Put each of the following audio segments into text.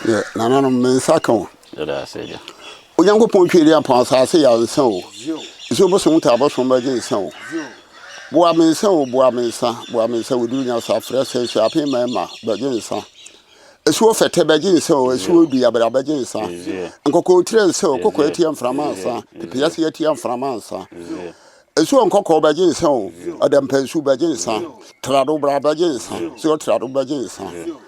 Yeah, Nana Mensako. I said, Young Pontilia Pass, I say, I so. So, Bosom Tabo from Virgin so. Boamin so, Boamin so, we do not have fresh shopping, Mamma, Virgin son. A swore for Tabagin so, a swore be about Virgin son. And Coco Trail so, Coco Etiam from Mansa, the Piazzi Etiam from Mansa. A swan cocoa Virgin so, a damn pensu Virgin son, Trado Brabagin son, so Trado Virgin son.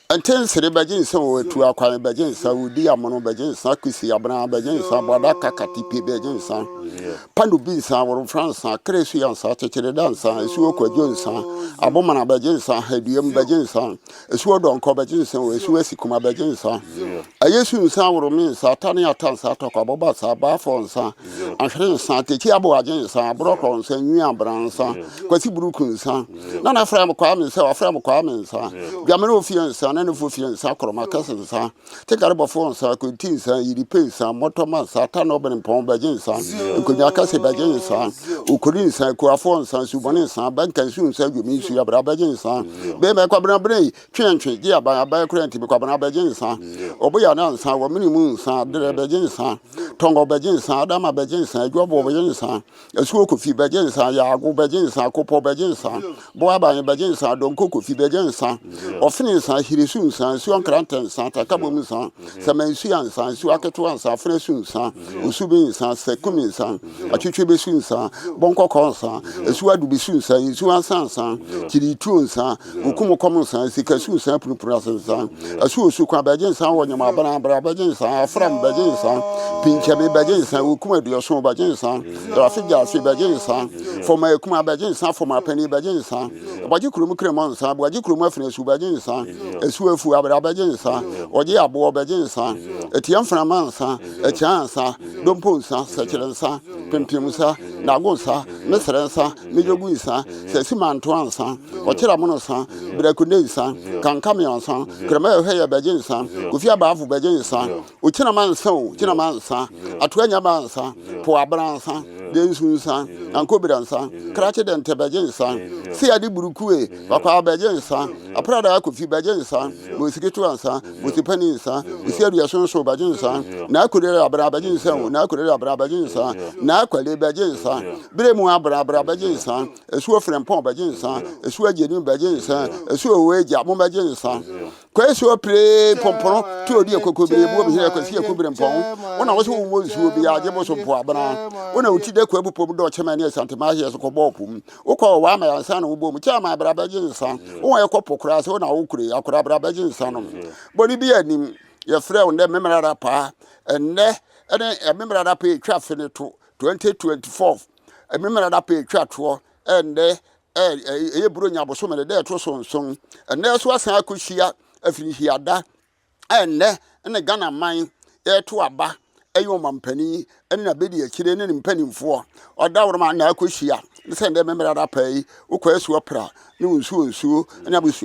And ten city bagins so to acquire bagins, so would be a mono bagins, Sakusi, Abra bagins, Abadaka Katipi bagins, Pandu beans, our France, Crazy and Saturday dancer, a Suoko Jones, a Bomana bagins, Hedium bagins, a sword on Cobagins, a Suesicuma bagins, a Yesun sour means, Tania Tansa, Tokabas, Bafons, and Shrins, Tiabo agents, Brocons, and New Brands, Quasiburukuns, none of Fram Quamins, or Fram Quamins, Gamino fiance. And for fiance, my cousins, take out of phones, could teens, you pace, motormans, Tanoban and Pom Bagins, could Yakasi Bagins, who couldn't say Coafons, Subanis, Bank and soon say you mean you have Bagins, Baby Cabana, Chantry, dear by a background to Cabana Bagins, Oboyanan, our mini moons, the Bagins, Tongo Bagins, Adama Bagins, Jobo Bagins, a swoke of Bagins, Yago Bagins, Copo Bagins, Boaba Bagins, don't cook with Bagins, or finish, he soon, Suan Cranton, Santa Cabum, Samansian, Suakatuan, Fresun, Usubin, Secumin, a Chichibisun, Bonco Consa, a Suadu Bisun, Suan Sansan, Chili Tunes, Ukumo Commons, Sikasun, Sample Process, a Suka Bagins, Wanyama Bagins, From Bagins, Pinchami Bagins, Ukuma Dioson Bagins, Rafija Bagins, for my Kuma Bagins, for my penny Bagins, but you could cremons, but you could muffins Bagins, a swefu Abagins, or the Abo Bagins, a Tiam Framansa, a chance, Dompunsa, Sachelansa, Pimpimusa, Nagosa, Messerensa, Mijoguisa, Sesiman Twansa, or Tiramonosa, Brecunesa, Cancamiansa, Cremel Hair Bagins, Gufia Bafu Bagins, Uchinaman so, Chinamansa, Atwenya Mansa, Poabransa, Densunsa, and Cobiransa, Cratchet and Tabagins, Sia di Burukue, Papa Bagins, a Prada could feel Bagins, with Skituansa, with the Penisa, with Seria Sonso Bagins, Nakura Brabagins, Nakura Brabagins, Nakua Bagins, Bremua Brabagins, a Swaffer and Pom Bagins, a Swagin Bagins, a Sway Jamon Bagins, Queso play Pompon, 2 dear Cocobi, here could see a Cubin Pom, when I was who will be a Jabos of Poabana, when I would see the Quabu Dochemania Santa Maria Cobopum, Oko Wama and San Ubum, Chama Brabagins, or a couple crass on our Ukri, a Brabagins, but it be a name, your friend, the memory pa, and a member that pay traffic to 2024, a member that pay trap for, and a Brunia Bosomel, there to song, and there's what I could see a finish here, and a gun of mine, there to a bar, a woman penny, and a baby a children in penny for, or down my Nakushia, send them member that pay, who quest opera, no soon, and I was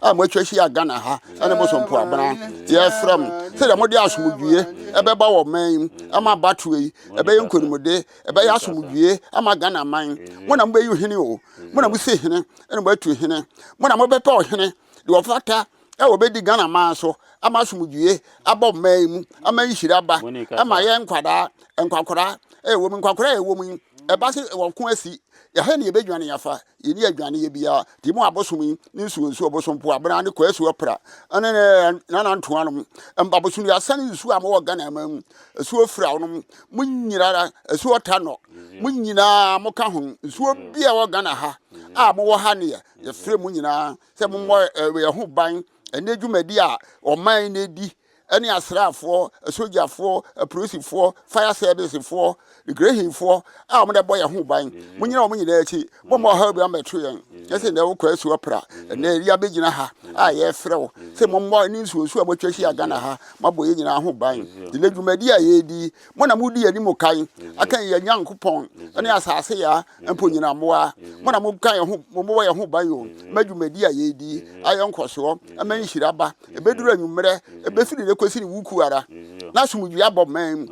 I'm what you see a gun at her, and I was on poor brown. Yes, from said a modias mudie, a baba of main, a my battery, a bayon could a bayas mudie, a my gun of mine. When I'm way you hinny, when I was saying, and where to hinny, when I'm a better hinny, do a flatter. I will be the gun a man so a mass mudie, a bob maim, a man shiraba, a my young quadra, and quacra, a woman quacra, a woman, a basket of Quincy. Ya hene ye bedwane yafa ye ni adwane ye bia di mo abosomi ni nsuo Bosomfuo abana ne kwasu opra ane na ntoanom embabosu ya sane nsuo am wo Ghana mam nsuo fra wonom munyirara nsuo tano munyina mo ka ho nsuo bia wo Ghana ha a mo wo ha ne ye frɛ munyina se mo ye ho ban ene dwumadi a oman na di any asrafo sojaafo policefo fire servicefo grehifo a mo de boy ho ban munyina mo nyina achi mo mo ha bi ametro yen yesi na wo kwasu opra na eri abegina ha a ye frew se mo mo ni nsuosu abotwashi agana ha maboye nyina ho ban de ledwumadi a ye di mo na mo di ani mo kan akan ye nyankopon ene asase ya empo nyina moa mo na mo kan ho mo boye ho ban yo madwumadi a ye di ayonkoso aman hiraba ebeduru anwumre ebefiri kwesi ni wukuara na sumudua bob man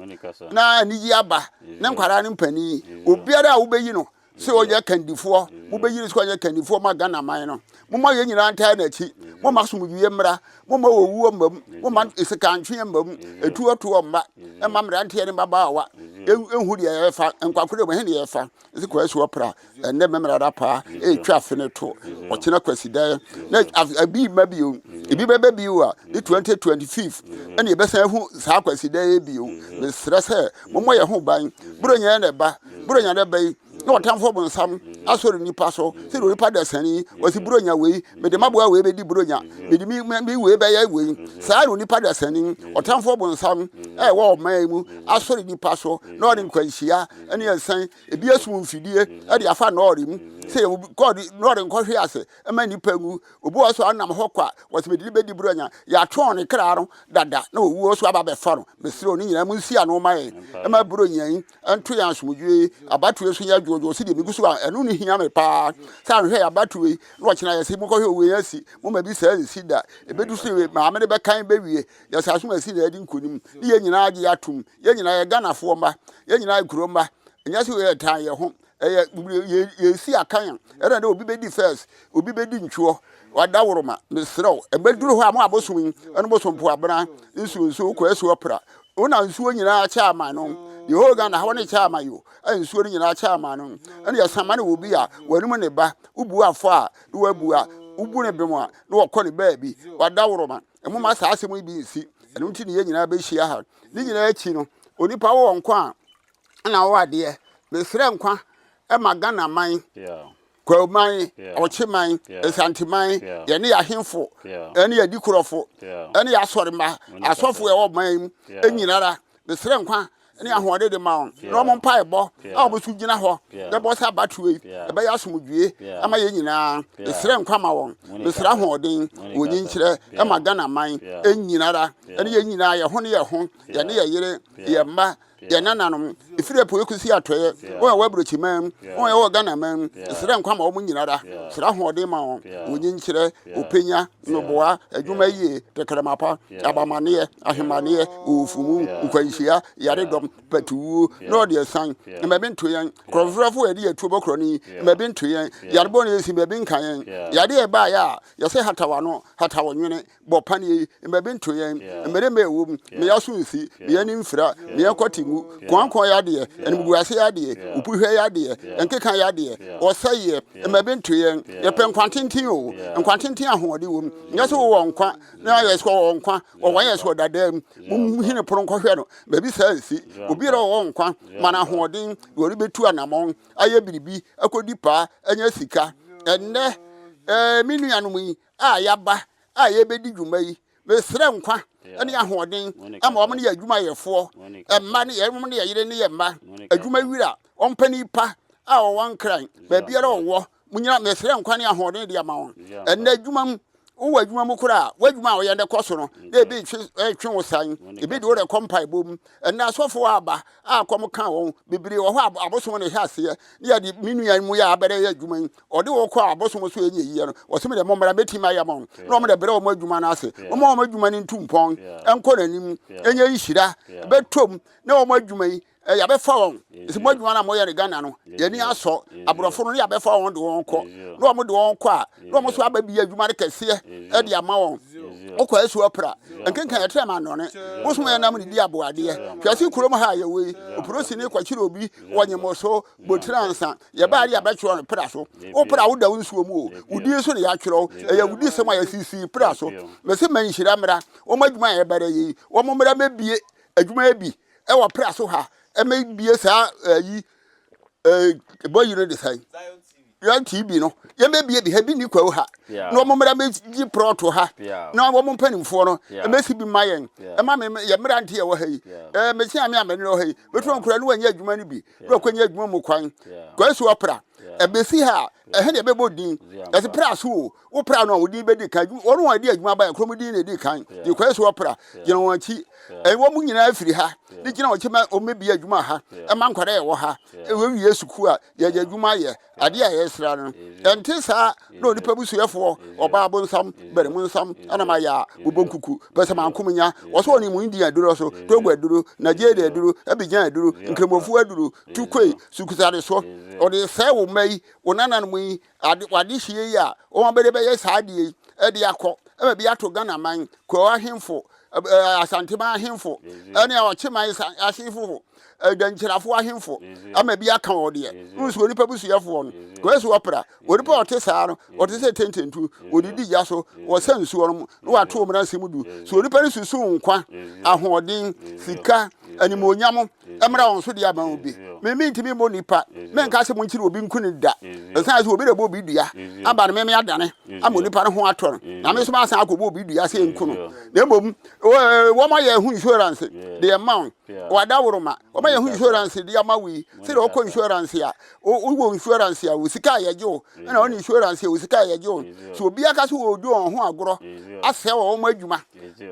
na ni aba na nkwara ne mpani obiara a wo beyi no se o ye kandifo mo be yiri so ye kandifo ma Ghana man no mo ma ye nyina ntaa na chi mo ma som wiye mra mo ma owuo mbam mo ma isika ntwe mbam etu oto mba e ma mra ntaa ne baba wa enhu de ye fa enkwakure mo he ne ye fa se kwasu opra enne memra da pa e twa fene to o kina kwasida na abi ma bi o ebi bebe bi o the 2025 ene ye besa hu sa kwasida e bi o me stress mo ye ho ban bronya na ba bronya na ba no tamfo bonsam asori nipa so se ro nipa da sani wasi bronya we me de maboa we be di bronya me di mi we be ya we sa ro nipa da sani otamfo bonsam wo man mu asori nipa so no ri nkwanhia ene ensan ebi asum mfidie e de afa no ori mu se God no ri nkwohwe ase e ma nipa ngu obu oso anam hokwa wasi me di be di bronya ya twon ne kra no dada na owu oso aba be fa no me siro ni nyina mu nsi ano ma e ma bronya yi anto ya asomdwe abatu eso ya jojo si de migusu enu ni hia me pa sa hwe abatu yi no kina yesi mu ko hwe we yasi mo ma bi sa si da ebedu so ma me be kan be wie ya sa so asi na adi nkonim ni ye nyina age atum ye nyina ye ganafo mba ye nyina kuromba nya si we tan ye ho ye si akan era de obi be di first obi be di ntwo wada woroma mesrew ebeduru ho am abosom enu bosompo abra nsu ko esu opera una nsuo nyina cha ama no yehoga na hawone cha ama yo nsuo nyina cha ama no ene ya samane wo bi a wanum ne ba ubu afo a no wabu a ubu ne bemo a no wokọ ne ba bi wada woroma emu ma sa asem bi nsi enu nti ne ye nyina be hia ha ni nyina achi no onipa wo nkwa na wo ade mesre nkwa e magana man Kwauman, Ochiman, Santiman, Yeni Ahimfo, any Adikurofo, any Asorima, Asofwe or Mame, any Nara, the Srenqua, any Ahwade de Mount, Roman Piebo, almost Ujinaho, the boss have battery, the Bayasumuji, Amayina, the Srenqua, the Srahoding, Udinchre, Emagana Mine, any Nara, any Yenina, Honey at home, Yania Yere, Yama. Ya nananum ifire po ekusi atoye o wabrochi man o Ghana man sira nkwama o munyinara sira hoode ma o onyinkire openya noboa adwuma yie tekremapa abamane ahemane ofumu nkwanhia yaredom patuwu no de san mebento yan krofrofo edi atubo kroni mebento yan yarebo ne esi mebinkan yan yade e ba ya yase hatawano hatawonwene bopane mebento yan mereme ewum me yasunsi me yanimfira me yakoti kwankwa yade enbuguase yade upuhwe yade enkeka yade osaye emabento yen yepenkwantintin o enkwantintin ahode wom nyase wo nkwa na yeso wo nkwa wo yeso dadam hine pronkohwe no babi sansi obira wo nkwa mana ahoden wori betu anamon aye biribi akodipa anya sika enne minuanom yi ayaba ayebedi dwuma yi mesre nkwa ene ahoden ama omne ya adwuma yefo emma ne yemne ne yire ne yemma adwuma wira ompani pa a wo nkran ba biara wo munyina mesre nkwane ahoden de ama won ene adwuma wo adwuma mu kura wadwuma wo yende koso no na ebi twe wo san ebi de wo kompai bom ene asofo aba akom kan won bibiri wo ho abosom ne hase ne ya de minua mu ya abere ya adwuma ode wo kọ abosom so enye yiye no wo se me de momra betima ya mon no mo de bere wo adwuma na ase mo adwuma ni ntumpon enko nanim enye yishira betom na wo adwuma yi ya be fa won isi mo adwuma na mo ye ne Ghana no ye ni aso aborofo no ya be fa won de won kọ no mo de won kọ a no mo so aba bi adwuma de kese e de ama won okọ esu opera enkenkan ya trema no ne wo so ya nam ni di aboade hwase kurom ha ye we oprosi ne kwakire obi wonyemoso botransa ye ba ri abetro no pra so opera wo da wonsuo mu o udi so ne ya twero ya wudi sema ya sisi pra so me se man hira mra wo madwuma ye bare yi wo mo mra mebie adwuma bi e wo pra so ha e me bie sa yi boy you know the sign ZionTv no ye mebie bi ha bi ni kwa ha no mo mra me gi proto ha no wo mo mpanimfo no e mesi bi mayen e ma me ye mra nte ye wo ha yi me tia me amene no ha yi betu nkura no wanya adwuma ni bi ro kwanya adwuma mu kwan kwa su opera ebesi ha ehe ne bebo din ese pra so wo pra no wo din be di kan wonu wa di adwuma ba krom din na di kan di kwaso wo pra gina won chi wo mu nyina afiri ha di gina wo chi ma o mebi adwuma ha e ma nkwara ye wo ha e we wi yesuku a ye adwuma ye ade a ye sra no ente sa no nipa busuefo oba abonsam bere mu nsam ana ma ya bobonkuku pese ma nkomnya wo so ni mu ndi aduro so togo aduro Nigeria aduro Abidjan aduro nkremofu aduro tukoi sukusare so o de se wo mai wonana no mu ade hie ya o ma bere be ye saade e de akọ e ma bi ato Ghana man ko ahemfo asantema ahemfo ene a o chiman ahemfo danchirafo ahemfo ama bi aka wo de nso onipa busuafo no ko so opera onipa ote saa no ote se tententu odidi ya so wo sansuo no no wato omra semudu so onipa ni susu nkwa ahoden sika animonyam emra won so de aba obi me ntimi mo nipa me nka se mo nchiri obi nkuni da esan se obi de bo bi dua aba ne me adane ama onipa ne ho ator na me so ma san akobo obi dua se nkunu na mbom wo ma ye hu insurance the amount wada woroma wo ma ye hu insurance de amawi se de okọ insurance ya wo insurance ya wo sika ya jo na woni insurance ya wo sika ya jo so obi aka so wo du on ho agoro ase wo mo adwuma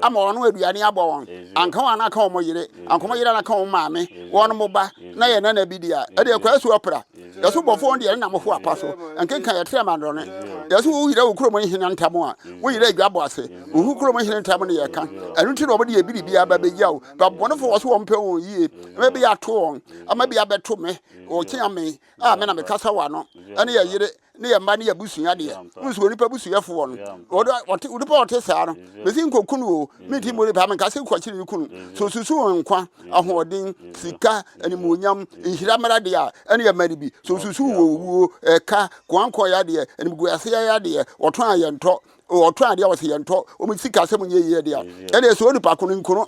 ama wono aduane abo won anka wana aka wo mo yire anka mo yire na aka wo maame wono mo ba na ye na bidia e de kwa so opera ya so bofo on de na mo ho apaso ankenka ya tre ma ndone ya so wo yire wo kuro mo hina ntamo a wo yire adwabo ase wo kuro mo hina ntamo ne ye kan anu ti no mo de ye bidibia ba begiawo ba bonofo wo so wo mpe won yie me bi ato won ama bi abeto me o kiame a me na me kasa wa no ene ye yire ne ye ma ne ye busua de nso onipa busuafo won onipa ote saa no mezi nkokunu o meti mo le ba me kasa kwa chiri kunu so susu nkwa ahoden sika animonyam nhira de a ene ye mari bi so susu wo eka kwanko ya de animgu ase ya de oton ayento oton ade a wose yento o mi sika se munye ye de a ene so onipa kunu nkunu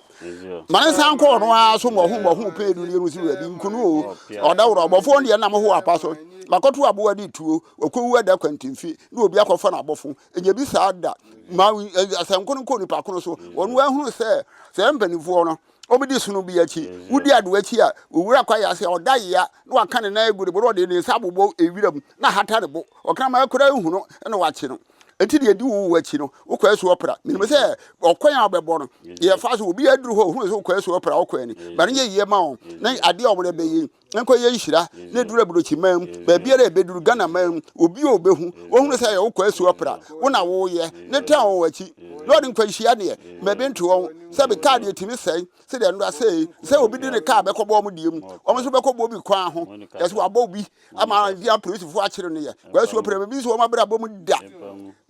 man san ko no a so mo hu pe du ni si wa bi nkunu o odawro obofo de na mo ho apaso makoto abo adi tuo okowu ada kwantimfi na obi akofa na abofo enye bi sa da ma asankunu ko nipa kono so wonu ahunu se mpanifo no obidi sunu bi achi wudi ado achi a owura kwa ya se odaye ya na waka ne na egure bo de ne sabobo ewiram na hatare bo okra ma akura ehunu na wachi no enti de di wo achi no ukwa so opera minime se okwan abebo no ye fa so obi aduru ho hunu so ukwa so opera okwa ni ba ne ye ma on na ade omre be yi enko ye nhira na duru abrochi mam ba bia re beduru Ghana mam obi obehu wo hunu se ye ukwa so opera wo na wo ye ne ta wo achi lord nkwa hia ne ma be nto won se be card yetimi sei se de ndo se obi di ne car be kobo mu diem o so be kobo obi kwan ho ye so abo obi ama via police fu akire ne ye kwa so opera be so o ma bra bo mu da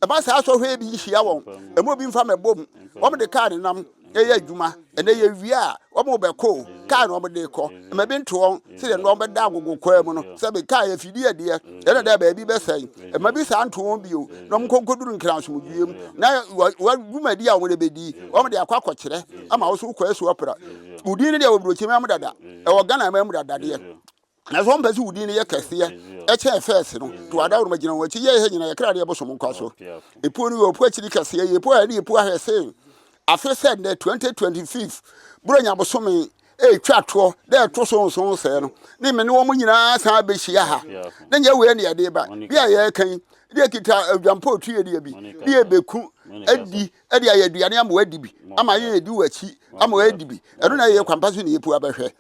eba sa so hwe bi hia won emo bi mfa mebom o me de car nam eye adwuma ene ye wi a o mo be ko car no mo de ko me bi nto won se de no be da agogo kwa mu no se be car ye fidi ade ene da ba bi be sai e ma bi sa nto won bi o no mo konkoduru nkranso duem na wa gumadi a mo de bedi o mo de akwa kire ama wo so kwa so opera udi ne de obrochi me am dada e wo Ghana me am dada de na so mpesi udi ne ye kase e che first no to adawro magina wachi ye he nyina ye kra de bosom nkwaso epo ni opo achiri kase ye epo ani epo ahese afi said the 2025 bronya bosom e twato de to so se no ne me ne wo nyina san behia ha ne nya we ne ye de ba bia ye kan de kita adwampo otuye de bi de beku adi ayaduane ama wadi bi ama ye edi wachi ama wadi bi eno na ye kwampaso ne epo abehwe